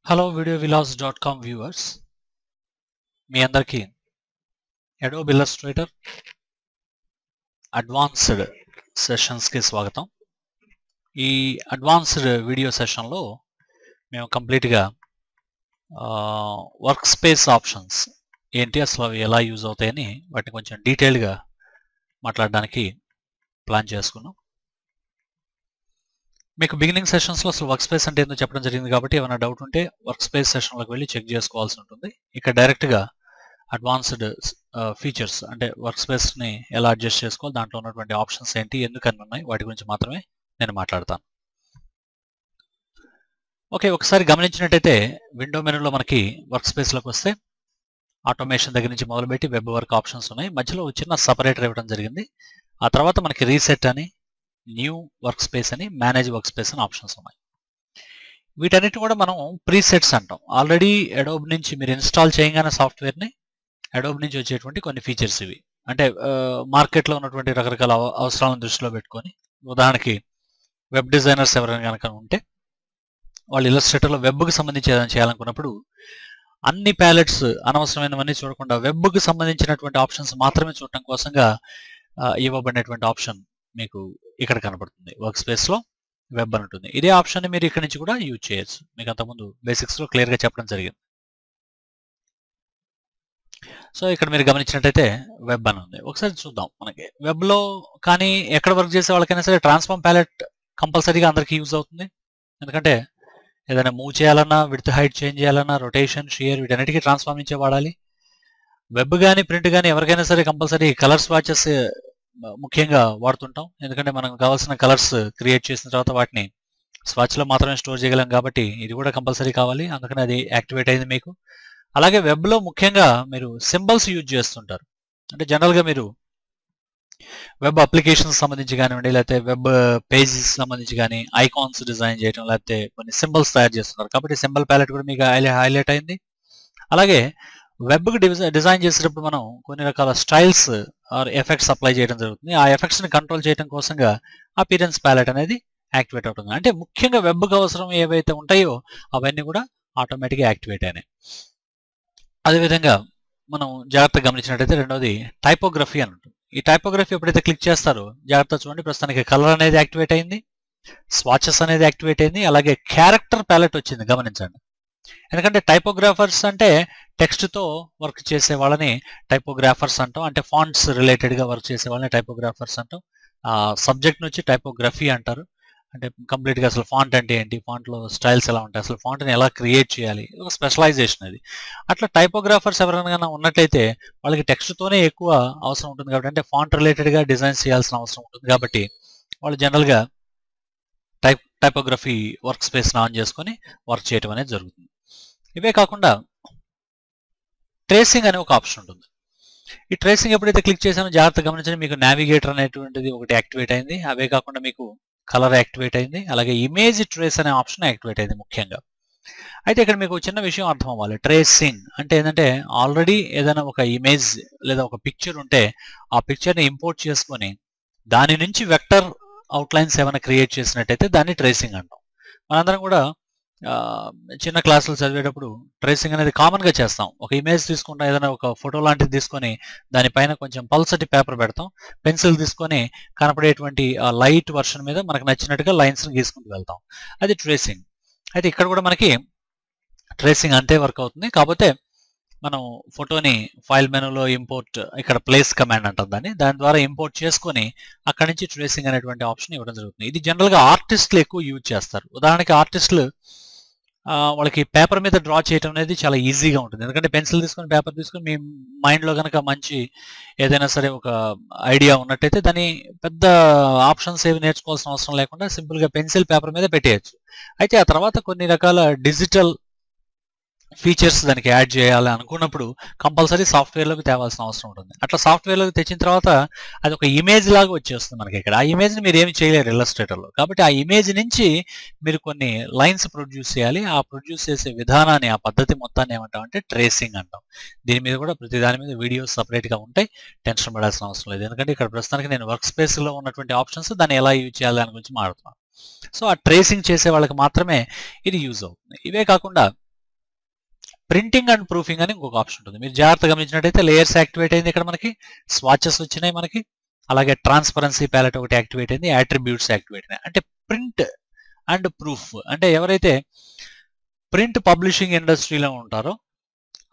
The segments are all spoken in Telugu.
హలో videovillas.com వ్యూవర్స్, మీ అందరికీ అడోబ్ ఇల్లస్ట్రేటర్ అడ్వాన్స్డ్ సెషన్స్కి స్వాగతం. ఈ అడ్వాన్స్డ్ వీడియో సెషన్లో మేము కంప్లీట్గా వర్క్ స్పేస్ ఆప్షన్స్ ఏంటి, అసలు అవి ఎలా యూజ్ అవుతాయని వాటిని కొంచెం డీటెయిల్గా మాట్లాడడానికి ప్లాన్ చేసుకున్నాం. మీకు బిగినింగ్ సెషన్స్లో అసలు వర్క్ స్పేస్ అంటే ఏందో చెప్పడం జరిగింది కాబట్టి ఏమైనా డౌట్ ఉంటే వర్క్ స్పేస్ సెషన్లోకి వెళ్ళి చెక్ చేసుకోవాల్సి ఉంటుంది. ఇక్కడ డైరెక్ట్గా అడ్వాన్స్డ్ ఫీచర్స్ అంటే వర్క్ స్పేస్ని ఎలా అడ్జస్ట్ చేసుకోవాలి, దాంట్లో ఉన్నటువంటి ఆప్షన్స్ ఏంటి, ఎందుకని ఉన్నాయి, వాటి గురించి మాత్రమే నేను మాట్లాడతాను. ఓకే, ఒకసారి గమనించినట్టయితే విండో మెనూలో మనకి వర్క్ స్పేస్లోకి వస్తే ఆటోమేషన్ దగ్గర నుంచి మొదలుపెట్టి వెబ్ వర్క్ ఆప్షన్స్ ఉన్నాయి. మధ్యలో చిన్న సపరేటర్ ఇవ్వడం జరిగింది. ఆ తర్వాత మనకి రీసెట్ అని, న్యూ వర్క్ స్పేస్ అని, మేనేజ్ వర్క్ స్పేస్ అని ఆప్షన్స్ ఉన్నాయి. వీటన్నిటి కూడా మనం ప్రీసెట్స్ అంటాం. ఆల్రెడీ అడోబ్ నుంచి మీరు ఇన్స్టాల్ చేయగానే సాఫ్ట్వేర్ని అడోబ్ నుంచి వచ్చేటువంటి కొన్ని ఫీచర్స్ ఇవి. అంటే మార్కెట్లో ఉన్నటువంటి రకరకాల అవసరాలను దృష్టిలో పెట్టుకొని, ఉదాహరణకి వెబ్ డిజైనర్స్ ఎవరైనా కనుక ఉంటే వాళ్ళు ఇల్లస్ట్రేటర్లో వెబ్కి సంబంధించి ఏదైనా చేయాలనుకున్నప్పుడు అన్ని ప్యాలెట్స్ అనవసరమైనవన్నీ చూడకుండా వెబ్కి సంబంధించినటువంటి ఆప్షన్స్ మాత్రమే చూడటం కోసంగా ఇవ్వబడినటువంటి ఆప్షన్ మీకు ఇక్కడ కనబడుతుంది. వర్క్ స్పేస్లో వెబ్ అని ఉంటుంది. ఇదే ఆప్షన్ని మీరు ఇక్కడ నుంచి కూడా యూజ్ చేయొచ్చు. మీకు అంతకుముందు బేసిక్స్లో క్లియర్గా చెప్పడం జరిగింది. సో ఇక్కడ మీరు గమనించినట్టయితే వెబ్ అని ఉంది. ఒకసారి చూద్దాం. మనకి వెబ్లో కానీ ఎక్కడ వర్క్ చేసే వాళ్ళకైనా సరే ట్రాన్స్ఫార్మ్ ప్యాలెట్ కంపల్సరీగా అందరికీ యూజ్ అవుతుంది. ఎందుకంటే ఏదైనా మూవ్ చేయాలన్నా, విడ్త్ హైట్ చేంజ్ చేయాలన్నా, రొటేషన్, షేర్ వీటన్నిటికీ ట్రాన్స్ఫార్మ్ నుంచే వాడాలి. వెబ్ కానీ ప్రింట్ కానీ ఎవరికైనా సరే కంపల్సరీ కలర్ స్వాచెస్ ముఖ్యంగా వాడుతుంటాం. ఎందుకంటే మనకు కావాల్సిన కలర్స్ క్రియేట్ చేసిన తర్వాత వాటిని స్వాచ్లో మాత్రమే స్టోర్ చేయగలం కాబట్టి ఇది కూడా కంపల్సరీ కావాలి. అందుకని అది యాక్టివేట్ అయింది మీకు. అలాగే వెబ్లో ముఖ్యంగా మీరు సింబల్స్ యూజ్ చేస్తుంటారు. అంటే జనరల్గా మీరు వెబ్ అప్లికేషన్స్ సంబంధించి కానివ్వండి, లేకపోతే వెబ్ పేజెస్ సంబంధించి కానీ ఐకాన్స్ డిజైన్ చేయడం, లేకపోతే కొన్ని సింబల్స్ తయారు చేస్తున్నారు. కాబట్టి సింబల్ ప్యాలెట్ కూడా మీకు హైలైట్ అయింది. అలాగే వెబ్కి డిజైన్ చేసేటప్పుడు మనం కొన్ని రకాల స్టైల్స్ ఆర్ ఎఫెక్ట్స్ అప్లై చేయడం జరుగుతుంది. ఆ ఎఫెక్ట్స్ని కంట్రోల్ చేయడం కోసంగా అపిరెన్స్ ప్యాలెట్ అనేది యాక్టివేట్ అవుతుంది. అంటే ముఖ్యంగా వెబ్కి అవసరం ఏవైతే ఉంటాయో అవన్నీ కూడా ఆటోమేటిక్గా యాక్టివేట్ అయినాయి. అదేవిధంగా మనం జాగ్రత్తగా గమనించినట్టయితే రెండోది టైపోగ్రఫీ అని ఉంటుంది. ఈ టైపోగ్రఫీ ఎప్పుడైతే క్లిక్ చేస్తారో జాగ్రత్తగా చూడండి, ప్రస్తుతానికి కలర్ అనేది యాక్టివేట్ అయింది, స్వాచెస్ అనేది యాక్టివేట్ అయింది, అలాగే క్యారెక్టర్ ప్యాలెట్ వచ్చింది. గమనించండి, ఎందుకంటే టైపోగ్రాఫర్స్ అంటే టెక్స్ట్తో వర్క్ చేసే వాళ్ళని టైపోగ్రాఫర్స్ అంటాం. అంటే ఫాంట్స్ రిలేటెడ్గా వర్క్ చేసే వాళ్ళని టైపోగ్రాఫర్స్ అంటాం. సబ్జెక్ట్ నుంచి టైపోగ్రఫీ అంటారు. అంటే కంప్లీట్గా అసలు ఫాంట్ అంటే ఏంటి, ఫాంట్లో స్టైల్స్ ఎలా ఉంటాయి, అసలు ఫాంట్ని ఎలా క్రియేట్ చేయాలి, ఒక స్పెషలైజేషన్ అది. అట్లా టైపోగ్రాఫర్స్ ఎవరైనా ఉన్నట్లయితే వాళ్ళకి టెక్స్ట్తోనే ఎక్కువ అవసరం ఉంటుంది కాబట్టి, అంటే ఫాంట్ రిలేటెడ్గా డిజైన్స్ చేయాల్సిన అవసరం ఉంటుంది కాబట్టి వాళ్ళు జనరల్గా టైపోగ్రఫీ వర్క్ స్పేస్ని ఆన్ చేసుకొని వర్క్ చేయడం అనేది జరుగుతుంది. ఇవే కాకుండా ట్రేసింగ్ అనే ఒక ఆప్షన్ ఉంటుంది. ఈ ట్రేసింగ్ ఎప్పుడైతే క్లిక్ చేసానో జాగ్రత్తగా గమనించండి, మీకు నావిగేటర్ అనేటువంటిది ఒకటి యాక్టివేట్ అయింది. అవే కాకుండా మీకు కలర్ యాక్టివేట్ అయింది, అలాగే ఇమేజ్ ట్రేస్ అనే ఆప్షన్ యాక్టివేట్ అయింది ముఖ్యంగా. అయితే ఇక్కడ మీకు చిన్న విషయం అర్థం అవ్వాలి. ట్రేసింగ్ అంటే ఏంటంటే ఆల్రెడీ ఏదైనా ఒక ఇమేజ్ లేదా ఒక పిక్చర్ ఉంటే ఆ పిక్చర్ని ఇంపోర్ట్ చేసుకొని దాని నుంచి వెక్టర్ అవుట్లైన్స్ ఏమైనా క్రియేట్ చేసినట్టయితే దాన్ని ట్రేసింగ్ అంటాం. మనందరం కూడా చిన్న క్లాసులు చదివేటప్పుడు ట్రేసింగ్ అనేది కామన్గా చేస్తాం. ఒక ఇమేజ్ తీసుకుంటాం, ఏదైనా ఒక ఫోటో లాంటిది తీసుకొని దానిపైన కొంచెం పల్సటి పేపర్ పెడతాం, పెన్సిల్ తీసుకొని కనపడేటువంటి ఆ లైట్ వర్షన్ మీద మనకు నచ్చినట్టుగా లైన్స్ని గీసుకుంటూ వెళ్తాం. అది ట్రేసింగ్. అయితే ఇక్కడ కూడా మనకి ట్రేసింగ్ అంతే వర్క్ అవుతుంది. కాకపోతే మనం ఫోటోని ఫైల్ మెనూలో ఇంపోర్ట్, ఇక్కడ ప్లేస్ కమాండ్ అంటాం దాని ద్వారా ఇంపోర్ట్ చేసుకొని అక్కడి నుంచి ట్రేసింగ్ అనేటువంటి ఆప్షన్ ఇవ్వడం జరుగుతుంది. ఇది జనరల్గా ఆర్టిస్టులు ఎక్కువ యూజ్ చేస్తారు. ఉదాహరణకి ఆర్టిస్టులు వాళ్ళకి పేపర్ మీద డ్రా చేయడం అనేది చాలా ఈజీగా ఉంటుంది. ఎందుకంటే పెన్సిల్ తీసుకొని పేపర్ తీసుకొని మీ మైండ్లో కనుక మంచి ఏదైనా సరే ఒక ఐడియా ఉన్నట్టయితే దాన్ని పెద్ద ఆప్షన్స్ ఏవి నేర్చుకోవాల్సిన అవసరం లేకుండా సింపుల్గా పెన్సిల్ పేపర్ మీద పెట్టేయచ్చు. అయితే ఆ తర్వాత కొన్ని రకాల డిజిటల్ ఫీచర్స్ దానికి యాడ్ చేయాలి అనుకున్నప్పుడు కంపల్సరీ సాఫ్ట్వేర్లోకి తేవాల్సిన అవసరం ఉంటుంది. అట్లా సాఫ్ట్వేర్లోకి తెచ్చిన తర్వాత అది ఒక ఇమేజ్ లాగా వచ్చేస్తుంది మనకి. ఇక్కడ ఆ ఇమేజ్ని మీరు ఏమి చేయలేరు ఇల్లస్ట్రేటర్లో. కాబట్టి ఆ ఇమేజ్ నుంచి మీరు కొన్ని లైన్స్ ప్రొడ్యూస్ చేయాలి. ఆ ప్రొడ్యూస్ చేసే విధానాన్ని, ఆ పద్ధతి మొత్తాన్ని ఏమంటాం అంటే ట్రేసింగ్ అంటాం. దీని మీద కూడా ప్రతి దాని మీద వీడియోస్ సపరేట్గా ఉంటాయి, టెన్షన్ పడాల్సిన అవసరం లేదు. ఎందుకంటే ఇక్కడ ప్రస్తుతానికి నేను వర్క్ స్పేస్లో ఉన్నటువంటి ఆప్షన్స్ దాన్ని ఎలా యూజ్ చేయాలి దాని గురించి మాట్లాడుతున్నాను. సో ఆ ట్రేసింగ్ చేసే వాళ్ళకి మాత్రమే ఇది యూజ్ అవుతుంది. ఇవే కాకుండా ప్రింటింగ్ అండ్ ప్రూఫింగ్ అని ఇంకొక ఆప్షన్ ఉంటుంది. మీరు జాగ్రత్తగా గమనించినట్టయితే లేయర్స్ యాక్టివేట్ అయింది, ఇక్కడ మనకి స్వాచెస్ వచ్చినాయి మనకి, అలాగే ట్రాన్స్పరెన్సీ ప్యాలెట్ ఒకటి యాక్టివేట్ అయింది, అట్రిబ్యూట్స్ యాక్టివేట్ అయినాయి. అంటే ప్రింట్ అండ్ ప్రూఫ్ అంటే ఎవరైతే ప్రింట్ పబ్లిషింగ్ ఇండస్ట్రీలో ఉంటారో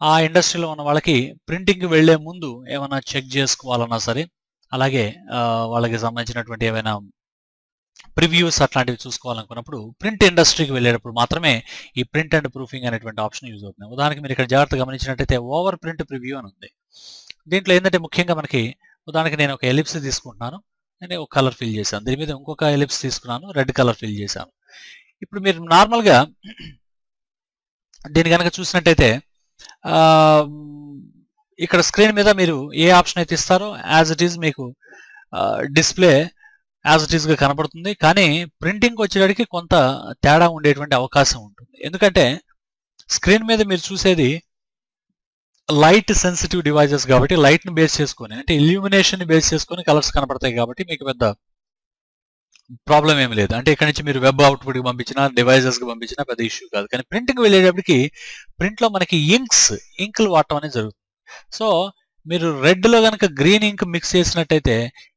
ఆ ఇండస్ట్రీలో ఉన్న వాళ్ళకి ప్రింటింగ్కి వెళ్లే ముందు ఏమైనా చెక్ చేసుకోవాలన్నా సరే, అలాగే వాళ్ళకి సంబంధించినటువంటి ఏమైనా ప్రివ్యూస్ అట్లాంటివి చూసుకోవాలనుకున్నప్పుడు ప్రింట్ ఇండస్ట్రీకి వెళ్ళేటప్పుడు మాత్రమే ఈ ప్రింట్ అండ్ ప్రూఫింగ్ అనేటువంటి ఆప్షన్ యూజ్ అవుతుంది. ఉదాహరణకి మీరు ఇక్కడ జాగ్రత్తగా గమనించినట్టయితే ఓవర్ ప్రింట్ ప్రివ్యూ అని ఉంది. దీంట్లో ఏంటంటే ముఖ్యంగా మనకి ఉదాహరణకి నేను ఒక ఎలిప్స్ తీసుకుంటున్నాను, నేను ఒక కలర్ ఫిల్ చేశాను, దీని మీద ఇంకొక ఎలిప్స్ తీసుకున్నాను, రెడ్ కలర్ ఫిల్ చేశాను. ఇప్పుడు మీరు నార్మల్గా దీన్ని కనుక చూసినట్టయితే ఇక్కడ స్క్రీన్ మీద మీరు ఏ ఆప్షన్ అయితే ఇస్తారో యాజ్ ఇట్ ఈజ్ మీకు డిస్ప్లే యాజ్ ఇట్ ఈస్గా కనబడుతుంది. కానీ ప్రింటింగ్కి వచ్చేటికి కొంత తేడా ఉండేటువంటి అవకాశం ఉంటుంది. ఎందుకంటే స్క్రీన్ మీద మీరు చూసేది లైట్ సెన్సిటివ్ డివైజెస్ కాబట్టి లైట్ని బేస్ చేసుకొని అంటే ఇల్యూమినేషన్ని బేస్ చేసుకొని కలర్స్ కనపడతాయి కాబట్టి మీకు పెద్ద ప్రాబ్లం ఏమి లేదు. అంటే ఇక్కడ నుంచి మీరు వెబ్ అవుట్పుట్కి పంపించినా డివైజెస్కి పంపించినా పెద్ద ఇష్యూ కాదు. కానీ ప్రింట్కి వెళ్ళేటప్పటికి ప్రింట్లో మనకి ఇంక్లు వాడటం అనేది జరుగుతుంది. సో మీరు రెడ్లో కనుక గ్రీన్ ఇంక్ మిక్స్ చేసినట్టయితే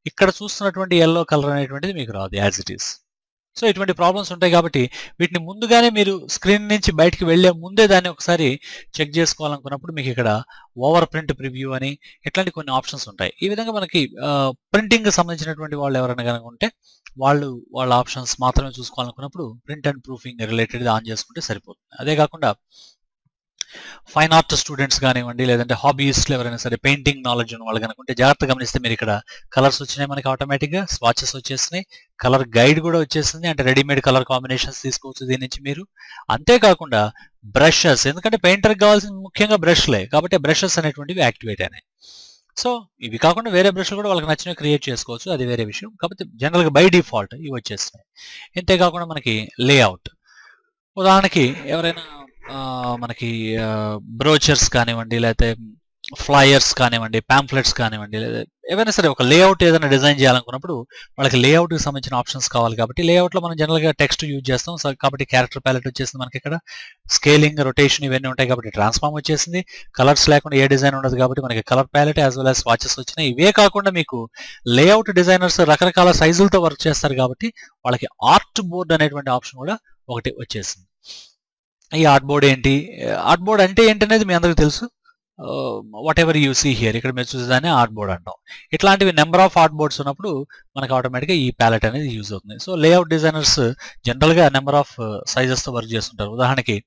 ఇక్కడ చూస్తున్నటువంటి ఎల్లో కలర్ అనేటువంటిది మీకు రాదు యాజ్ ఇట్ ఈస్. సో ఇటువంటి ప్రాబ్లమ్స్ ఉంటాయి కాబట్టి వీటిని ముందుగానే మీరు స్క్రీన్ నుంచి బయటికి వెళ్లే ముందే దాన్ని ఒకసారి చెక్ చేసుకోవాలనుకున్నప్పుడు మీకు ఇక్కడ ఓవర్ ప్రింట్ ప్రివ్యూ అని ఇట్లాంటి కొన్ని ఆప్షన్స్ ఉంటాయి. ఈ విధంగా మనకి ప్రింటింగ్ సంబంధించినటువంటి వాళ్ళు ఎవరైనా కనుక ఉంటే వాళ్ళ ఆప్షన్స్ మాత్రమే చూసుకోవాలనుకున్నప్పుడు print and proofing related on చేసుకుంటే సరిపోతుంది. అదే కాకుండా ఫైన్ ఆర్ట్ స్టూడెంట్స్ కానివ్వండి, లేదంటే హాబీయిస్ట్లు ఎవరైనా సరే పెయింటింగ్ నాలెడ్జ్ ఉన్న వాళ్ళు కనుకుంటే జాగ్రత్తగా గమనిస్తే మీరు ఇక్కడ కలర్స్ వచ్చినాయి మనకి, ఆటోమేటిక్గా స్వాచెస్ వచ్చేసినాయి, కలర్ గైడ్ కూడా వచ్చేసింది. అంటే రెడీమేడ్ కలర్ కాంబినేషన్స్ తీసుకోవచ్చు దీని నుంచి మీరు. అంతేకాకుండా బ్రషెస్, ఎందుకంటే పెయింటర్కి కావాల్సిన ముఖ్యంగా బ్రష్లే కాబట్టి బ్రషెస్ అనేటువంటివి యాక్టివేట్ అయినాయి. సో ఇవి కాకుండా వేరే బ్రష్లు కూడా వాళ్ళకి నచ్చినవి క్రియేట్ చేసుకోవచ్చు, అది వేరే విషయం. కాకపోతే జనరల్గా బై డిఫాల్ట్ ఇవి వచ్చేస్తున్నాయి. ఇంతేకాకుండా మనకి లేఅవుట్, ఉదాహరణకి ఎవరైనా మనకి బ్రోచర్స్ కానివ్వండి, లేకపోతే ఫ్లయర్స్ కానివ్వండి, ప్యాంప్లెట్స్ కానివ్వండి, లేదా ఏవైనా సరే ఒక లేఅవుట్ ఏదైనా డిజైన్ చేయాలనుకున్నప్పుడు వాళ్ళకి లేఅవుట్కి సంబంధించిన ఆప్షన్స్ కావాలి. కాబట్టి లేఅవుట్లో మనం జనరల్గా టెక్స్ట్ యూజ్ చేస్తాం. సో కాబట్టి క్యారెక్టర్ ప్యాలెట్ వచ్చేసింది మనకి, ఇక్కడ స్కేలింగ్, రొటేషన్ ఇవన్నీ ఉంటాయి కాబట్టి ట్రాన్స్ఫార్మ్ వచ్చేసింది. కలర్స్ లేకుండా ఏ డిజైన్ ఉండదు కాబట్టి మనకి colour palette as well as swatches వచ్చినాయి. ఇవే కాకుండా మీకు లేఅవుట్ డిజైనర్స్ రకరకాల సైజులతో వర్క్ చేస్తారు కాబట్టి వాళ్ళకి ఆర్ట్ బోర్డ్ అనేటువంటి ఆప్షన్ కూడా ఒకటి వచ్చేసింది. ఈ ఆర్ట్ బోర్డ్ ఏంటి, ఆర్ట్ బోర్డ్ అంటే ఏంటనేది మీ అందరికీ తెలుసు. Whatever you see here, ఇక్కడ మీరు చూసేదాన్ని ఆర్ట్ బోర్డ్ అంటాం. ఇట్లాంటివి నెంబర్ ఆఫ్ ఆర్ట్ బోర్డ్స్ ఉన్నప్పుడు మనకు ఆటోమేటిక్గా ఈ ప్యాలెట్ అనేది యూజ్ అవుతుంది. సో లేఅవుట్ డిజైనర్స్ జనరల్గా నెంబర్ ఆఫ్ సైజెస్తో వర్క్ చేస్తుంటారు. ఉదాహరణకి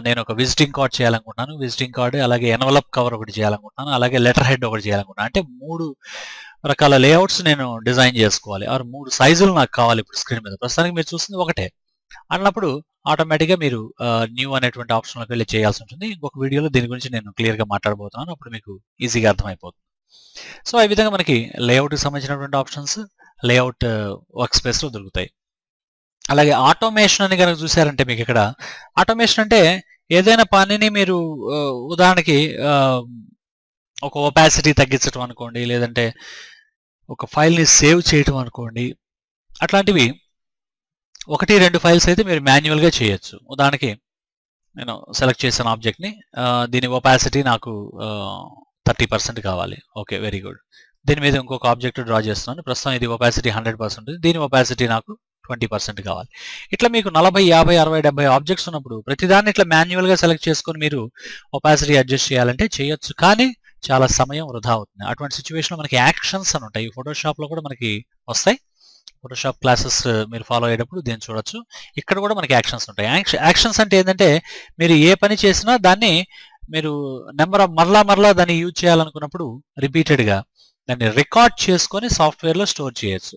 నేను ఒక విజిటింగ్ కార్డ్ చేయాలనుకుంటున్నాను, విజిటింగ్ కార్డ్, అలాగే ఎన్వలప్ కవర్ ఒకటి చేయాలనుకుంటున్నాను, అలాగే లెటర్ హెడ్ ఒకటి చేయాలనుకుంటున్నాను. అంటే 3 రకాల లేఅవుట్స్ నేను డిజైన్ చేసుకోవాలి, 3 సైజులు నాకు కావాలి. ఇప్పుడు స్క్రీన్ మీద ప్రస్తుతానికి మీరు చూస్తుంది ఒకటే అన్నప్పుడు ఆటోమేటిక్గా మీరు న్యూ అనేటువంటి ఆప్షన్లోకి వెళ్ళి చేయాల్సి ఉంటుంది. ఇంకొక వీడియోలో దీని గురించి నేను క్లియర్గా మాట్లాడబోతున్నాను, అప్పుడు మీకు ఈజీగా అర్థమైపోతుంది. సో ఈ విధంగా మనకి లేఅవుట్కి సంబంధించినటువంటి ఆప్షన్స్ లేఅవుట్ వర్క్ స్పేస్లో దొరుకుతాయి. అలాగే ఆటోమేషన్ అని కనుక చూసారంటే మీకు ఇక్కడ ఆటోమేషన్ అంటే ఏదైనా పనిని మీరు ఉదాహరణకి ఒక ఒపాసిటీ తగ్గించడం అనుకోండి, లేదంటే ఒక ఫైల్ని సేవ్ చేయటం అనుకోండి, అట్లాంటివి 1-2 ఫైల్స్ అయితే మీరు మాన్యువల్గా చేయొచ్చు. ఉదాహరణకి నేను సెలెక్ట్ చేసిన ఆబ్జెక్ట్ని, దీని ఒపాసిటీ నాకు 30% కావాలి, ఓకే వెరీ గుడ్. దీని మీద ఇంకొక ఆబ్జెక్ట్ డ్రా చేస్తున్నాను, ప్రస్తుతం ఇది ఒపాసిటీ 100%, దీని ఒపాసిటీ నాకు 20% కావాలి. ఇట్లా మీకు 40, 50, 60, 70 ఆబ్జెక్ట్స్ ఉన్నప్పుడు ప్రతిదాన్ని ఇట్లా మాన్యువల్గా సెలెక్ట్ చేసుకొని మీరు ఒపాసిటీ అడ్జస్ట్ చేయాలంటే చేయొచ్చు, కానీ చాలా సమయం వృధా అవుతుంది. అటువంటి సిచ్యువేషన్లో మనకి యాక్షన్స్ అని ఉంటాయి, ఫోటోషాప్లో కూడా మనకి వస్తాయి. ఫోటోషాప్ క్లాసెస్ మీరు ఫాలో అయ్యేటప్పుడు దీన్ని చూడొచ్చు. ఇక్కడ కూడా మనకి యాక్షన్స్ ఉంటాయి. యాక్షన్స్ అంటే ఏంటంటే మీరు ఏ పని చేసినా దాన్ని మీరు మరలా దాన్ని యూజ్ చేయాలనుకున్నప్పుడు రిపీటెడ్గా దాన్ని రికార్డ్ చేసుకొని సాఫ్ట్వేర్లో స్టోర్ చేయొచ్చు.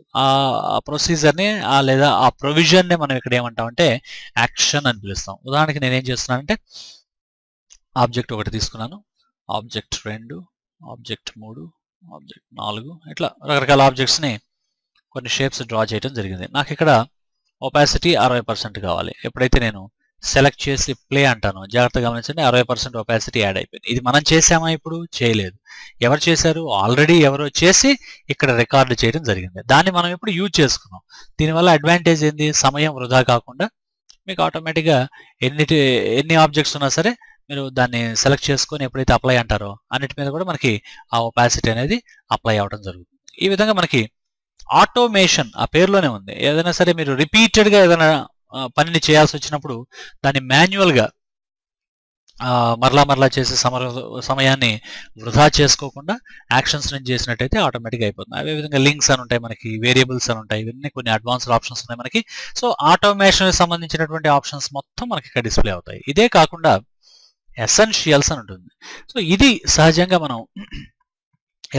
ఆ ప్రొసీజర్ని లేదా ఆ ప్రొవిజన్ని మనం ఇక్కడ ఏమంటామంటే యాక్షన్ అని పిలుస్తాం. ఉదాహరణకి నేను ఏం చేస్తున్నానంటే ఆబ్జెక్ట్ ఒకటి తీసుకున్నాను, ఆబ్జెక్ట్ 2, ఆబ్జెక్ట్ 3, ఆబ్జెక్ట్ 4, ఇట్లా రకరకాల ఆబ్జెక్ట్స్ని కొన్ని షేప్స్ డ్రా చేయడం జరిగింది. నాకు ఇక్కడ ఒపాసిటీ 60% కావాలి. ఎప్పుడైతే నేను సెలెక్ట్ చేసి ప్లే అంటాను, జాగ్రత్తగా గమనించండి, 60% ఒపాసిటీ యాడ్ అయిపోయింది. ఇది మనం చేసామా? ఇప్పుడు చేయలేదు. ఎవరు చేశారు? ఆల్రెడీ ఎవరో చేసి ఇక్కడ రికార్డు చేయడం జరిగింది. దాన్ని మనం ఇప్పుడు యూజ్ చేసుకున్నాం. దీనివల్ల అడ్వాంటేజ్ ఏంది? సమయం వృధా కాకుండా మీకు ఆటోమేటిక్గా ఎన్ని ఆబ్జెక్ట్స్ ఉన్నా సరే మీరు దాన్ని సెలెక్ట్ చేసుకొని ఎప్పుడైతే అప్లై అంటారో అన్నిటి మీద కూడా మనకి ఆ ఒపాసిటీ అనేది అప్లై అవ్వడం జరుగుతుంది. ఈ విధంగా మనకి ఆటోమేషన్ ఆ పేరులోనే ఉంది. ఏదైనా సరే మీరు రిపీటెడ్గా ఏదైనా పనిని చేయాల్సి వచ్చినప్పుడు దాన్ని మాన్యువల్గా మరలా చేసే సమయాన్ని వృధా చేసుకోకుండా యాక్షన్స్ నుంచి చేసినట్టయితే ఆటోమేటిక్గా అయిపోతుంది. అదేవిధంగా లింక్స్ అని ఉంటాయి, మనకి వేరియబుల్స్ అని ఉంటాయి, ఇవన్నీ కొన్ని అడ్వాన్స్డ్ ఆప్షన్స్ ఉన్నాయి మనకి. సో ఆటోమేషన్కి సంబంధించినటువంటి ఆప్షన్స్ మొత్తం మనకి ఇక్కడ డిస్ప్లే అవుతాయి. ఇదే కాకుండా ఎసెన్షియల్స్ అని ఉంటుంది. సో ఇది సహజంగా మనం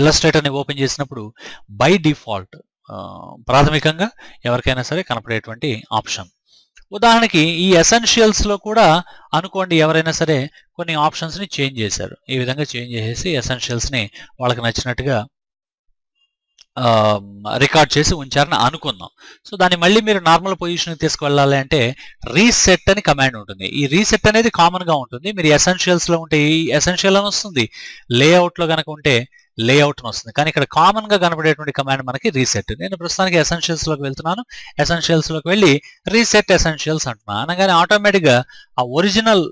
ఇల్లస్ట్రేటర్ని ఓపెన్ చేసినప్పుడు బై డిఫాల్ట్ ప్రాథమికంగా ఎవరికైనా సరే కనపడేటువంటి ఆప్షన్. ఉదాహరణకి ఈ ఎసెన్షియల్స్లో కూడా అనుకోండి ఎవరైనా సరే కొన్ని ఆప్షన్స్ని చేంజ్ చేశారు. ఈ విధంగా చేంజ్ చేసేసి ఎసెన్షియల్స్ని వాళ్ళకి నచ్చినట్టుగా రికార్డ్ చేసి ఉంచారని అనుకుందాం. సో దాన్ని మళ్ళీ మీరు నార్మల్ పొజిషన్కి తీసుకువెళ్ళాలి అంటే రీసెట్ అని కమాండ్ ఉంటుంది. ఈ రీసెట్ అనేది కామన్గా ఉంటుంది. మీరు ఎసెన్షియల్స్లో ఉంటే ఈ ఎసెన్షియల్ అని వస్తుంది, లేఅవుట్లో కనుక ఉంటే లేఅవుట్ అని వస్తుంది. కానీ ఇక్కడ కామన్గా కనపడేటువంటి కమాండ్ మనకి రీసెట్. నేను ప్రస్తుతానికి ఎసెన్షియల్స్లోకి వెళ్తున్నాను. ఎసెన్షియల్స్లోకి వెళ్ళి రీసెట్ ఎసెన్షియల్స్ అంటున్నాను. అనగానే ఆటోమేటిక్గా ఆ ఒరిజినల్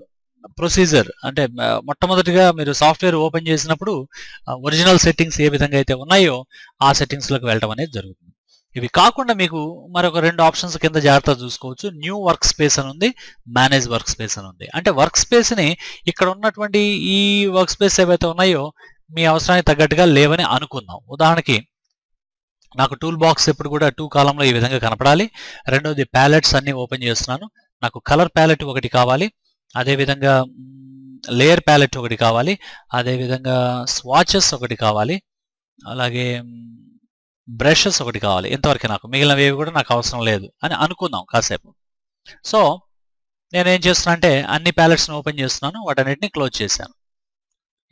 ప్రొసీజర్ అంటే మొట్టమొదటిగా మీరు సాఫ్ట్వేర్ ఓపెన్ చేసినప్పుడు ఒరిజినల్ సెట్టింగ్స్ ఏ విధంగా అయితే ఉన్నాయో ఆ సెట్టింగ్స్లోకి వెళ్ళడం అనేది జరుగుతుంది. ఇవి కాకుండా మీకు మరొక 2 ఆప్షన్స్ కింద జాగ్రత్తగా చూసుకోవచ్చు. న్యూ వర్క్ స్పేస్ అని ఉంది, మేనేజ్ వర్క్ స్పేస్ అని ఉంది. అంటే వర్క్ స్పేస్ని ఇక్కడ ఉన్నటువంటి ఈ వర్క్ స్పేస్ ఏవైతే ఉన్నాయో మీ అవసరానికి తగ్గట్టుగా లేవని అనుకుందాం. ఉదాహరణకి నాకు టూల్ బాక్స్ ఎప్పుడు కూడా 2 కాలంలో ఈ విధంగా కనపడాలి. రెండోది ప్యాలెట్స్ అన్ని ఓపెన్ చేస్తున్నాను. నాకు కలర్ ప్యాలెట్ ఒకటి కావాలి, అదేవిధంగా లేయర్ ప్యాలెట్ ఒకటి కావాలి, అదేవిధంగా స్వాచెస్ ఒకటి కావాలి, అలాగే బ్రషెస్ ఒకటి కావాలి. ఇంతవరకు నాకు మిగిలినవి కూడా నాకు అవసరం లేదు అని అనుకుందాం కాసేపు. సో నేనేం చేస్తున్నా అంటే అన్ని ప్యాలెట్స్ని ఓపెన్ చేస్తున్నాను, వాటన్నిటిని క్లోజ్ చేశాను.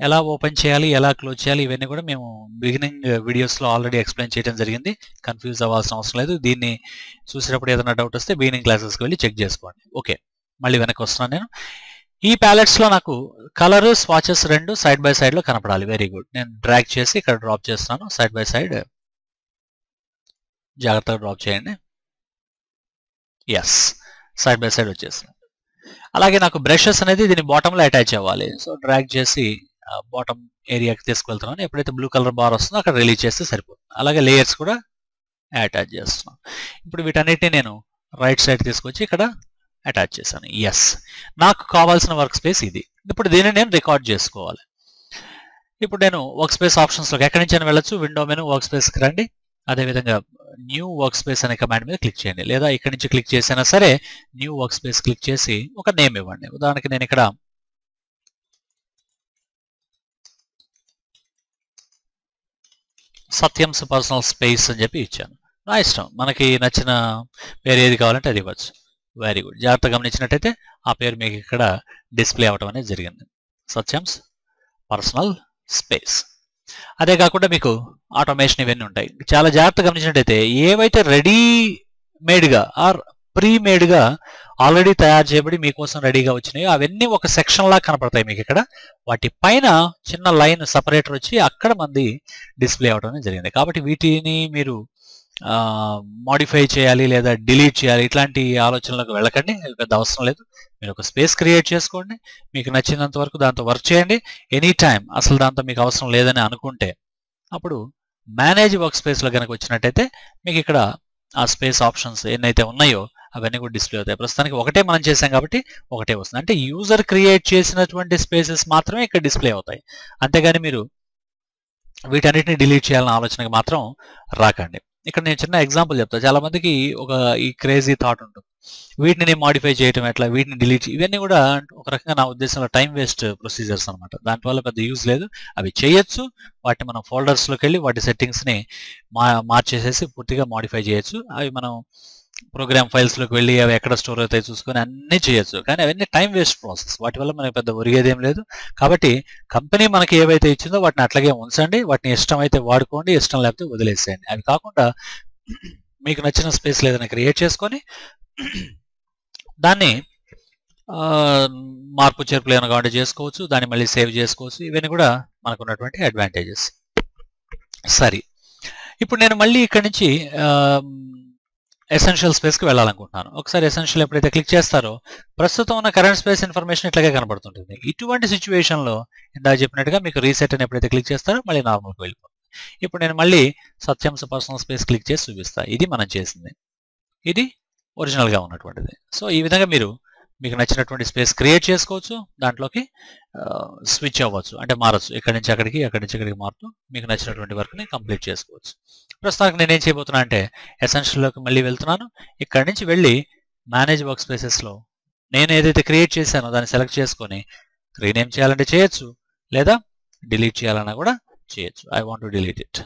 ఎలా ఓపెన్ చేయాలి, ఎలా క్లోజ్ చేయాలి ఇవన్నీ కూడా మేము బిగినింగ్ వీడియోస్లో ఆల్రెడీ ఎక్స్ప్లెయిన్ చేయడం జరిగింది. కన్ఫ్యూజ్ అవ్వాల్సిన అవసరం లేదు. దీన్ని చూసేటప్పుడు ఏదైనా డౌట్ వస్తే బిగినింగ్ క్లాసెస్కి వెళ్ళి చెక్ చేసుకోండి. ఓకే, మళ్ళీ వెనక్కి వస్తున్నాను నేను. ఈ ప్యాలెట్స్లో నాకు కలర్ స్వాచెస్ 2 సైడ్ బై సైడ్లో కనపడాలి. Very good. నేను డ్రాగ్ చేసి ఇక్కడ డ్రాప్ చేస్తున్నాను. సైడ్ బై సైడ్ జాగ్రత్తగా డ్రాప్ చేయండి. ఎస్, సైడ్ బై సైడ్ వచ్చేస్తుంది. అలాగే నాకు బ్రషెస్ అనేది దీని బాటంలో అటాచ్ అవ్వాలి. సో డ్రాగ్ చేసి బాటమ్ ఏరియాకి తీసుకువెళ్తున్నాను. ఎప్పుడైతే బ్లూ కలర్ బార్ వస్తుందో అక్కడ రిలీజ్ చేస్తే సరిపోతుంది. అలాగే లేయర్స్ కూడా అటాచ్ చేస్తున్నాను. ఇప్పుడు వీటన్నిటిని నేను రైట్ సైడ్ తీసుకొచ్చి ఇక్కడ అటాచ్ చేశాను. ఎస్, నాకు కావాల్సిన వర్క్ స్పేస్ ఇది. ఇప్పుడు దీన్ని నేను రికార్డ్ చేసుకోవాలి. ఇప్పుడు నేను వర్క్ స్పేస్ ఆప్షన్స్లోకి ఎక్కడి నుంచి అయినా వెళ్ళొచ్చు. విండో మెను వర్క్ స్పేస్కి రండి. అదేవిధంగా న్యూ వర్క్ స్పేస్ అనే కమాండ్ మీద క్లిక్ చేయండి, లేదా ఇక్కడి నుంచి క్లిక్ చేసినా సరే న్యూ వర్క్ స్పేస్ క్లిక్ చేసి ఒక నేమ్ ఇవ్వండి. ఉదాహరణకి నేను ఇక్కడ సత్యంస్ పర్సనల్ స్పేస్ అని చెప్పి ఇచ్చాను. నా ఇష్టం, మనకి నచ్చిన పేరు ఏది కావాలంటే అది ఇవ్వచ్చు. Very good. జాగ్రత్తగా గమనించినట్టయితే ఆ పేరు మీకు ఇక్కడ డిస్ప్లే అవ్వడం అనేది జరిగింది, సత్యంస్ పర్సనల్ స్పేస్. అదే కాకుండా మీకు ఆటోమేషన్ ఇవన్నీ ఉంటాయి. చాలా జాగ్రత్తగా గమనించినట్టయితే ఏవైతే రెడీమేడ్గా ఆర్ ప్రీమేడ్గా ఆల్రెడీ తయారు చేయబడి మీకోసం రెడీగా వచ్చినాయో అవన్నీ ఒక సెక్షన్ లాగా కనపడతాయి మీకు ఇక్కడ. వాటి పైన చిన్న లైన్ సపరేటర్ వచ్చి అక్కడ మంది డిస్ప్లే అవడం జరిగింది. కాబట్టి వీటిని మీరు మోడిఫై చేయాలి లేదా డిలీట్ చేయాలి ఇట్లాంటి ఆలోచనలకు వెళ్ళకండి, పెద్ద అవసరం లేదు. మీరు ఒక స్పేస్ క్రియేట్ చేసుకోండి, మీకు నచ్చినంత వరకు దాంతో వర్క్ చేయండి. ఎనీ టైం అసలు దాంతో మీకు అవసరం లేదని అనుకుంటే అప్పుడు మేనేజ్ వర్క్ స్పేస్లో కనుక వచ్చినట్టయితే మీకు ఇక్కడ ఆ స్పేస్ ఆప్షన్స్ ఎన్నైతే ఉన్నాయో అవన్నీ కూడా డిస్ప్లే అవుతాయి. ప్రస్తుతానికి ఒకటే మనం చేసాం కాబట్టి ఒకటే వస్తుంది. అంటే యూజర్ క్రియేట్ చేసినటువంటి స్పేసెస్ మాత్రమే ఇక్కడ డిస్ప్లే అవుతాయి. అంతేగాని మీరు వీటన్నిటిని డిలీట్ చేయాలన్న ఆలోచనకి మాత్రం రాకండి. ఇక్కడ నేను చిన్న ఎగ్జాంపుల్ చెప్తాను. చాలా మందికి ఈ క్రేజీ థాట్ ఉంటుంది, వీటిని నేను మాడిఫై చేయటం ఎట్లా, వీటిని డిలీట్, ఇవన్నీ కూడా ఒక రకంగా నా ఉద్దేశంలో టైం వేస్ట్ ప్రొసీజర్స్ అనమాట. దానివల్ల పెద్ద యూజ్ లేదు. అవి చేయొచ్చు, వాటిని మనం ఫోల్డర్స్లోకి వెళ్ళి వాటి సెట్టింగ్స్ని మార్చేసేసి పూర్తిగా మాడిఫై చేయొచ్చు. అవి మనం ప్రోగ్రామ్ ఫైల్స్లోకి వెళ్ళి అవి ఎక్కడ స్టోర్ అవుతాయి చూసుకొని అన్నీ చేయొచ్చు. కానీ అవన్నీ టైం వేస్ట్ ప్రాసెస్, వాటి వల్ల మనకి పెద్ద ఒరిగేదేం లేదు. కాబట్టి కంపెనీ మనకి ఏవైతే ఇచ్చిందో వాటిని అట్లాగే ఉంచండి, వాటిని ఇష్టం అయితే వాడుకోండి, ఇష్టం లేకపోతే వదిలేసేయండి. అవి కాకుండా మీకు నచ్చిన స్పేస్ ఏదైనా క్రియేట్ చేసుకొని దాన్ని మార్పు చేర్పులు ఏమైనా కావాలంటే చేసుకోవచ్చు, దాన్ని మళ్ళీ సేవ్ చేసుకోవచ్చు. ఇవన్నీ కూడా మనకు ఉన్నటువంటి అడ్వాంటేజెస్. సరే, ఇప్పుడు నేను మళ్ళీ ఇక్కడి నుంచి ఎసెన్షియల్ స్పేస్కి వెళ్ళాలనుకుంటున్నాను. ఒకసారి ఎసెన్షియల్ ఎప్పుడైతే క్లిక్ చేస్తారో ప్రస్తుతం ఉన్న కరెంట్ స్పేస్ ఇన్ఫర్మేషన్ ఇట్లాగే కనబడుతుంటుంది. ఇటువంటి సిచ్యువేషన్లో ఇందాక చెప్పినట్టుగా మీకు రీసెట్ అని ఎప్పుడైతే క్లిక్ చేస్తారో మళ్ళీ నార్మల్కి వెళ్ళిపోతుంది. ఇప్పుడు నేను మళ్ళీ సత్యంస్ పర్సనల్ స్పేస్ క్లిక్ చేసి చూపిస్తాను. ఇది మనం చేసింది, ఇది ఒరిజినల్గా ఉన్నటువంటిది. సో ఈ విధంగా మీకు నచ్చినటువంటి స్పేస్ క్రియేట్ చేసుకోవచ్చు, దాంట్లోకి స్విచ్ అవ్వచ్చు, అంటే మారచ్చు, ఇక్కడి నుంచి అక్కడికి అక్కడి నుంచి ఇక్కడికి మారుతూ మీకు నచ్చినటువంటి వర్క్ని కంప్లీట్ చేసుకోవచ్చు. ప్రస్తుతానికి నేనేం చేయబోతున్నా అంటే ఎసెన్షియల్లోకి మళ్ళీ వెళ్తున్నాను. ఇక్కడి నుంచి వెళ్ళి మేనేజ్ వర్క్ స్పేసెస్లో నేను ఏదైతే క్రియేట్ చేశానో దాన్ని సెలెక్ట్ చేసుకొని రీనేమ్ చేయాలంటే చేయొచ్చు, లేదా డిలీట్ చేయాలన్నా కూడా చేయొచ్చు. I want to delete it.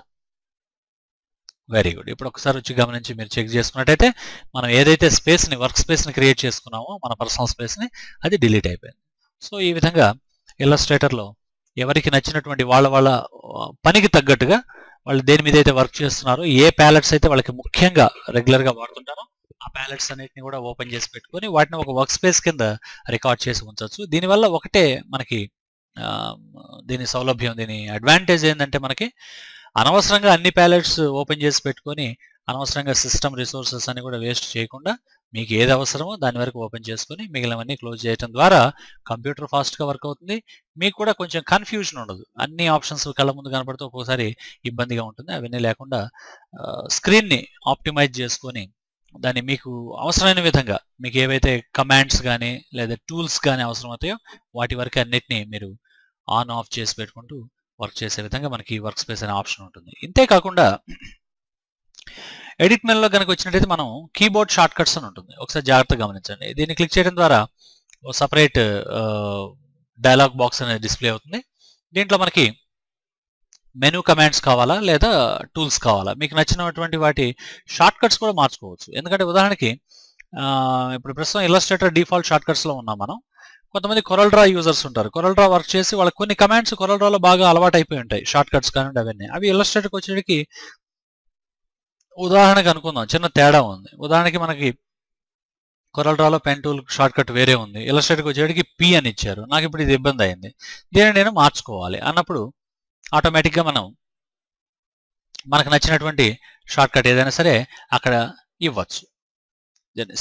Very good. ఇప్పుడు ఒకసారి వచ్చి గమనించి మీరు చెక్ చేసుకున్నట్టయితే మనం ఏదైతే స్పేస్ని వర్క్ స్పేస్ని క్రియేట్ చేసుకున్నామో మన పర్సనల్ స్పేస్ని, అది డిలీట్ అయిపోయింది. సో ఈ విధంగా ఇల్లస్ట్రేటర్లో ఎవరికి నచ్చినటువంటి వాళ్ళ పనికి తగ్గట్టుగా వాళ్ళు దేని మీద అయితే వర్క్ చేస్తున్నారో, ఏ ప్యాలెట్స్ అయితే వాళ్ళకి ముఖ్యంగా రెగ్యులర్గా వాడుతుంటారో ఆ ప్యాలెట్స్ అన్నిటిని కూడా ఓపెన్ చేసి పెట్టుకొని వాటిని ఒక వర్క్ స్పేస్ కింద రికార్డ్ చేసి ఉంచవచ్చు. దీనివల్ల ఒకటే మనకి దీని సౌలభ్యం, దీని అడ్వాంటేజ్ ఏంటంటే మనకి అనవసరంగా అన్ని ప్యాలెట్స్ ఓపెన్ చేసి పెట్టుకొని అనవసరంగా సిస్టమ్ రిసోర్సెస్ అని కూడా వేస్ట్ చేయకుండా మీకు ఏది అవసరమో దాని వరకు ఓపెన్ చేసుకొని మిగిలినవన్నీ క్లోజ్ చేయడం ద్వారా కంప్యూటర్ ఫాస్ట్గా వర్క్ అవుతుంది. మీకు కూడా కొంచెం కన్ఫ్యూజన్ ఉండదు. అన్ని ఆప్షన్స్ కళ్ళ ముందు కనపడితే ఒక్కోసారి ఇబ్బందిగా ఉంటుంది. అవన్నీ లేకుండా స్క్రీన్ని ఆప్టిమైజ్ చేసుకొని దాన్ని మీకు అవసరమైన విధంగా మీకు ఏవైతే కమాండ్స్ కానీ లేదా టూల్స్ కానీ అవసరమవుతాయో వాటి వరకు అన్నిటినీ మీరు ఆన్ ఆఫ్ చేసి పెట్టుకుంటూ వర్క్ చేసే విధంగా మనకి వర్క్ స్పేస్ అనే ఆప్షన్ ఉంటుంది. ఇంతేకాకుండా ఎడిట్ మెనూలో కనుక వచ్చినట్టయితే మనం కీబోర్డ్ షార్ట్ కట్స్ అని ఉంటుంది. ఒకసారి జాగ్రత్తగా గమనించండి. దీన్ని క్లిక్ చేయడం ద్వారా సపరేట్ డైలాగ్ బాక్స్ అనేది డిస్ప్లే అవుతుంది. దీంట్లో మనకి మెనూ కమాండ్స్ కావాలా లేదా టూల్స్ కావాలా, మీకు నచ్చినటువంటి వాటి షార్ట్ కట్స్ కూడా మార్చుకోవచ్చు. ఎందుకంటే ఉదాహరణకి ఇప్పుడు ప్రస్తుతం ఇల్లస్ట్రేటర్ డిఫాల్ట్ షార్ట్ కట్స్లో ఉన్నాం మనం. కొంతమంది కొరల్ డ్రా యూజర్స్ ఉంటారు. కొరల్ డ్రా వర్క్ చేసి వాళ్ళకి కొన్ని కమాండ్స్ కొరల్ డ్రాలో బాగా అలవాటు అయిపోయి ఉంటాయి, షార్ట్ కట్స్ కానివ్వండి అవన్నీ. అవి ఇల్లస్ట్రేటర్కి వచ్చేటికి ఉదాహరణకు అనుకుందాం, చిన్న తేడా ఉంది. ఉదాహరణకి మనకి కొరల్ డ్రాలో పెన్ టూల్ షార్ట్ కట్ వేరే ఉంది, ఇల్లస్ట్రేటర్కి వచ్చేటికి పి అని ఇచ్చారు. నాకు ఇప్పుడు ఇది ఇబ్బంది అయింది, దీన్ని నేను మార్చుకోవాలి అన్నప్పుడు ఆటోమేటిక్గా మనకు నచ్చినటువంటి షార్ట్ కట్ ఏదైనా సరే అక్కడ ఇవ్వచ్చు.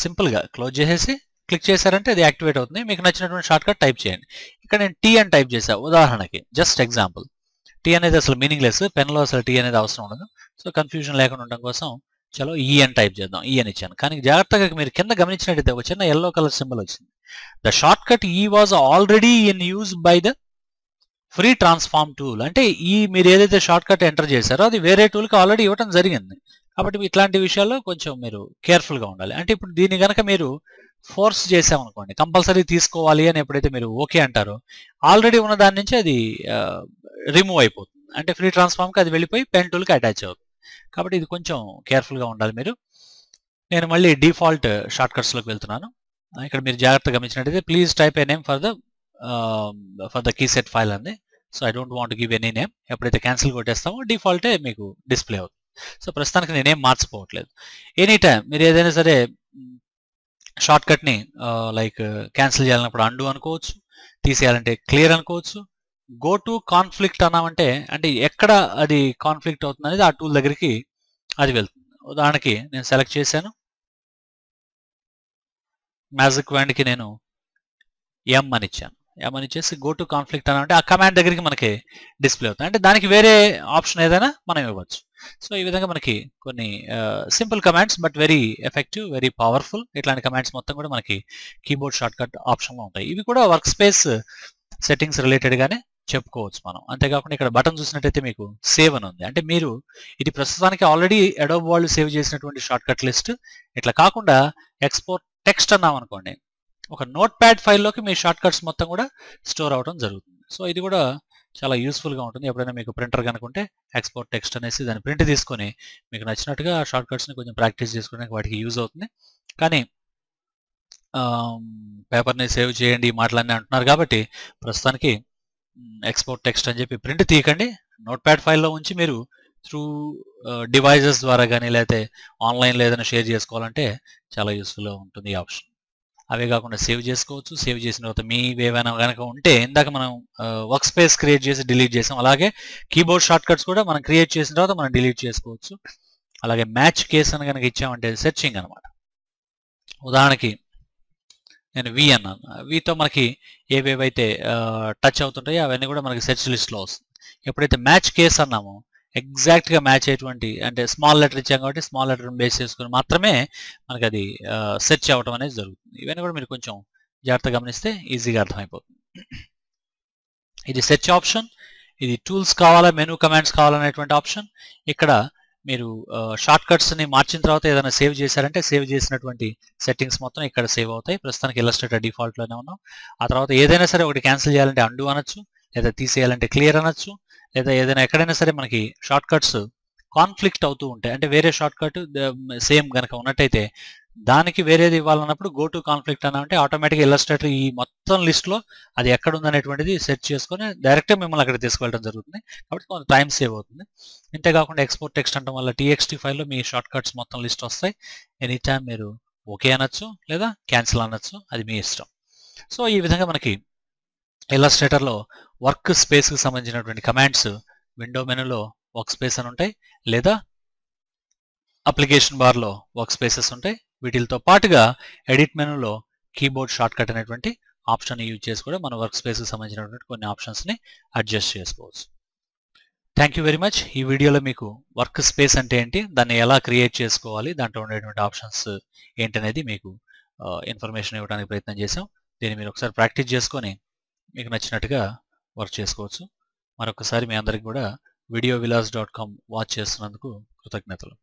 సింపుల్గా క్లోజ్ చేసేసి క్లిక్ చేశారంటే అది యాక్టివేట్ అవుతుంది. మీకు నచ్చినటువంటి షార్ట్ కట్ టైప్ చేయండి. ఇక్కడ నేను టీ అని టైప్ చేశాను ఉదాహరణకి, జస్ట్ ఎగ్జాంపుల్. టీ అనేది అసలు మీనింగ్లెస్, పెన్లో అసలు టీ అనేది అవసరం ఉండదు. సో కన్ఫ్యూజన్ లేకుండా ఉండడం కోసం చలో ఈ అని టైప్ చేద్దాం, ఈ అని ఇచ్చాను. కానీ జాగ్రత్తగా మీరు కింద గమనించినట్టయితే ఒక చిన్న ఎల్లో కలర్ సింబల్ వచ్చింది. ద షార్ట్ కట్ ఈ was already in use by the free transform tool. అంటే మీరు ఏదైతే షార్ట్ కట్ ఎంటర్ చేశారో అది వేరే టూల్కి ఆల్రెడీ ఇవ్వడం జరిగింది. కాబట్టి ఇట్లాంటి విషయాల్లో కొంచెం మీరు కేర్ఫుల్గా ఉండాలి. అంటే ఇప్పుడు దీన్ని కనుక మీరు ఫోర్స్ చేసామనుకోండి, కంపల్సరీ తీసుకోవాలి అని ఎప్పుడైతే మీరు ఓకే అంటారో ఆల్రెడీ ఉన్న దాని నుంచి అది రిమూవ్ అయిపోతుంది. అంటే ఫ్రీ ట్రాన్స్ఫార్మ్కి అది వెళ్ళిపోయి పెన్ టూల్కి అటాచ్ అవుతుంది. కాబట్టి ఇది కొంచెం కేర్ఫుల్గా ఉండాలి మీరు. నేను మళ్ళీ డిఫాల్ట్ షార్ట్ కట్స్లోకి వెళ్తున్నాను. ఇక్కడ మీరు జాగ్రత్తగా గమనించినట్టయితే please type a name for the key set file అంది. So I don't want give any name. ఎప్పుడైతే క్యాన్సిల్ కొట్టేస్తామో డిఫాల్టే మీకు డిస్ప్లే అవుతుంది. సో ప్రస్తుతానికి నేనేం మార్చిపోవట్లేదు. ఎనీ టైం మీరు ఏదైనా సరే షార్ట్ కట్ని లైక్ క్యాన్సిల్ చేయాలన్నప్పుడు అండు అనుకోవచ్చు, తీసేయాలంటే క్లియర్ అనుకోవచ్చు. గో టు కాన్ఫ్లిక్ట్ అన్నామంటే అంటే ఎక్కడ అది కాన్ఫ్లిక్ట్ అవుతుంది అనేది ఆ టూల్ దగ్గరికి అది వెళ్తుంది. ఉదాహరణకి నేను సెలెక్ట్ చేశాను, మ్యాజిక్ వ్యాండ్కి నేను ఎం అని ఇచ్చాను. ఎం అని ఇచ్చేసి గో టు కాన్ఫ్లిక్ట్ అని అంటే ఆ కమాండ్ దగ్గరికి మనకి డిస్ప్లే అవుతుంది. అంటే దానికి వేరే ఆప్షన్ ఏదైనా మనం ఇవ్వచ్చు. సో ఈ విధంగా మనకి కొన్ని simple commands but very effective, very powerful ఇట్లాంటి కమాండ్స్ మొత్తం కూడా మనకి కీబోర్డ్ షార్ట్ కట్ ఆప్షన్లో ఉంటాయి. ఇవి కూడా వర్క్ స్పేస్ సెట్టింగ్స్ రిలేటెడ్గానే చెప్పుకోవచ్చు మనం. అంతేకాకుండా ఇక్కడ బటన్ చూసినట్టయితే మీకు సేవ్ అని ఉంది. అంటే మీరు ఇది ప్రస్తుతానికి ఆల్రెడీ అడోబ్ వాళ్ళు సేవ్ చేసినటువంటి షార్ట్ కట్ లిస్ట్. ఇట్లా కాకుండా ఎక్స్పోర్ట్ టెక్స్ట్ అన్నాం అనుకోండి, ఒక నోట్ ప్యాడ్ ఫైల్లోకి మీ షార్ట్ కట్స్ మొత్తం కూడా స్టోర్ అవడం జరుగుతుంది. సో ఇది కూడా చాలా యూస్ఫుల్గా ఉంటుంది. ఎప్పుడైనా మీకు ప్రింటర్ కనుకుంటే ఎక్స్పోర్ట్ టెక్స్ట్ అనేసి దాన్ని ప్రింట్ తీసుకొని మీకు నచ్చినట్టుగా ఆ షార్ట్ కట్స్ని కొంచెం ప్రాక్టీస్ చేసుకోవడానికి వాటికి యూజ్ అవుతుంది. కానీ పేపర్ని సేవ్ చేయండి ఈ మాటలన్నీ అంటున్నారు కాబట్టి ప్రస్తుతానికి ఎక్స్పోర్ట్ టెక్స్ట్ అని చెప్పి ప్రింట్ తీయకండి. నోట్ ప్యాడ్ ఫైల్లో ఉంచి మీరు త్రూ డివైజెస్ ద్వారా కానీ లేకపోతే ఆన్లైన్లో ఏదైనా షేర్ చేసుకోవాలంటే చాలా యూస్ఫుల్గా ఉంటుంది ఈ ఆప్షన్. అవే కాకుండా సేవ్ చేసుకోవచ్చు. సేవ్ చేసిన తర్వాత మీ ఏమైనా కనుక ఉంటే ఇందాక మనం వర్క్ స్పేస్ క్రియేట్ చేసి డిలీట్ చేసాం, అలాగే కీబోర్డ్ షార్ట్ కట్స్ కూడా మనం క్రియేట్ చేసిన తర్వాత మనం డిలీట్ చేసుకోవచ్చు. అలాగే మ్యాచ్ కేస్ అని కనుక ఇచ్చామంటే సెర్చింగ్ అనమాట. ఉదాహరణకి నేను వి అన్నాను. వీతో మనకి ఏవేవైతే టచ్ అవుతుంటాయో అవన్నీ కూడా మనకి సెర్చ్ లిస్ట్లో వస్తుంది. ఎప్పుడైతే మ్యాచ్ కేస్ అన్నామో ఎగ్జాక్ట్గా మ్యాచ్ అయ్యేటువంటి, అంటే స్మాల్ లెటర్ ఇచ్చాం కాబట్టి స్మాల్ లెటర్ని బేస్ చేసుకుని మాత్రమే మనకి అది సెర్చ్ అవ్వడం అనేది జరుగుతుంది. ఇవన్నీ కూడా మీరు కొంచెం జాగ్రత్తగా గమనిస్తే ఈజీగా అర్థమైపోతుంది. ఇది సెర్చ్ ఆప్షన్, ఇది టూల్స్ కావాలా, మెనూ కమాండ్స్ కావాలనేటువంటి ఆప్షన్. ఇక్కడ మీరు షార్ట్ కట్స్ని మార్చిన తర్వాత ఏదైనా సేవ్ చేశారంటే సేవ్ చేసినటువంటి సెట్టింగ్స్ మొత్తం ఇక్కడ సేవ్ అవుతాయి. ప్రస్తుతానికి ఇల్లస్ట్రేటర్ డిఫాల్ట్లోనే ఉన్నాం. ఆ తర్వాత ఏదైనా సరే ఒకటి క్యాన్సిల్ చేయాలంటే అండు అనొచ్చు, లేదా తీసేయాలంటే క్లియర్ అనొచ్చు, లేదా ఏదైనా ఎక్కడైనా సరే మనకి షార్ట్ కట్స్ కాన్ఫ్లిక్ట్ అవుతూ ఉంటాయి. అంటే వేరే షార్ట్ కట్ సేమ్ కనుక ఉన్నట్టయితే దానికి వేరేది ఇవ్వాలన్నప్పుడు గో టు కాన్ఫ్లిక్ట్ అని అంటే ఆటోమేటిక్గా ఇల్లస్ట్రేటర్ ఈ మొత్తం లిస్ట్లో అది ఎక్కడ ఉందనేటువంటిది సెర్చ్ చేసుకొని డైరెక్ట్గా మిమ్మల్ని అక్కడ తీసుకువెళ్ళడం జరుగుతుంది. కాబట్టి కొంత టైం సేవ్ అవుతుంది. ఇంతేకాకుండా ఎక్స్పోర్ట్ టెక్స్ట్ అనడం వల్ల TXT ఫైల్లో మీ షార్ట్ కట్స్ మొత్తం లిస్ట్ వస్తాయి. ఎనీ టైం మీరు ఓకే అనొచ్చు లేదా క్యాన్సిల్ అనొచ్చు, అది మీ ఇష్టం. సో ఈ విధంగా మనకి ఇల్లస్ట్రేటర్లో వర్క్ స్పేస్కి సంబంధించినటువంటి కమాండ్స్ విండో మెనూలో వర్క్ స్పేస్ అని ఉంటాయి, లేదా అప్లికేషన్ బార్లో వర్క్ స్పేసెస్ ఉంటాయి. వీటితో పాటుగా ఎడిట్ మెనూలో కీబోర్డ్ షార్ట్ కట్ అనేటువంటి ఆప్షన్ యూజ్ చేసి కూడా మన వర్క్ స్పేస్కి సంబంధించినటువంటి కొన్ని ఆప్షన్స్ని అడ్జస్ట్ చేసుకోవచ్చు. Thank you very much. ఈ వీడియోలో మీకు వర్క్ స్పేస్ అంటే ఏంటి, దాన్ని ఎలా క్రియేట్ చేసుకోవాలి, దాంట్లో ఉండేటువంటి ఆప్షన్స్ ఏంటనేది మీకు ఇన్ఫర్మేషన్ ఇవ్వడానికి ప్రయత్నం చేశాం. దీన్ని మీరు ఒకసారి ప్రాక్టీస్ చేసుకొని మీకు నచ్చినట్టుగా వర్క్ చేసుకోవచ్చు. మరొకసారి మీ అందరికి కూడా videovillas.com వాచ్ చేస్తున్నందుకు కృతజ్ఞతలు.